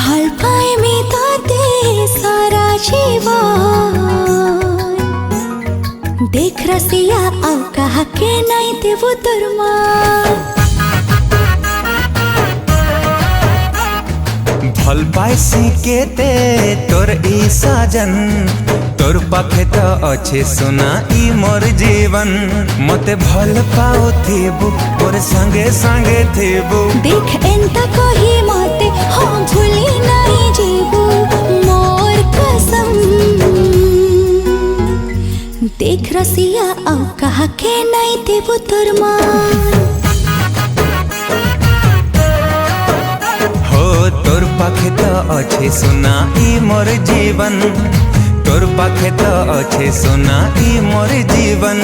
ভাল পাই मी ताते सारा जीवन देख रसिया आउ कहा के नहीं देवो तोरमान भल पाइसी केते तोर ई साजन तोर पाखे तो अच्छे सुना ई मोर जीवन मते भल पाओ थेबु और संगे संगे थेबु देख एंता कही मते हम भूली नहीं जीबू मोर कसम देख रसिया आउ कहा के नहीं देवो तोरमान तोर पाखे तो अच्छे सुना ई मोर जीवन तोर पाखे तो अच्छे सुना ई मोर जीवन।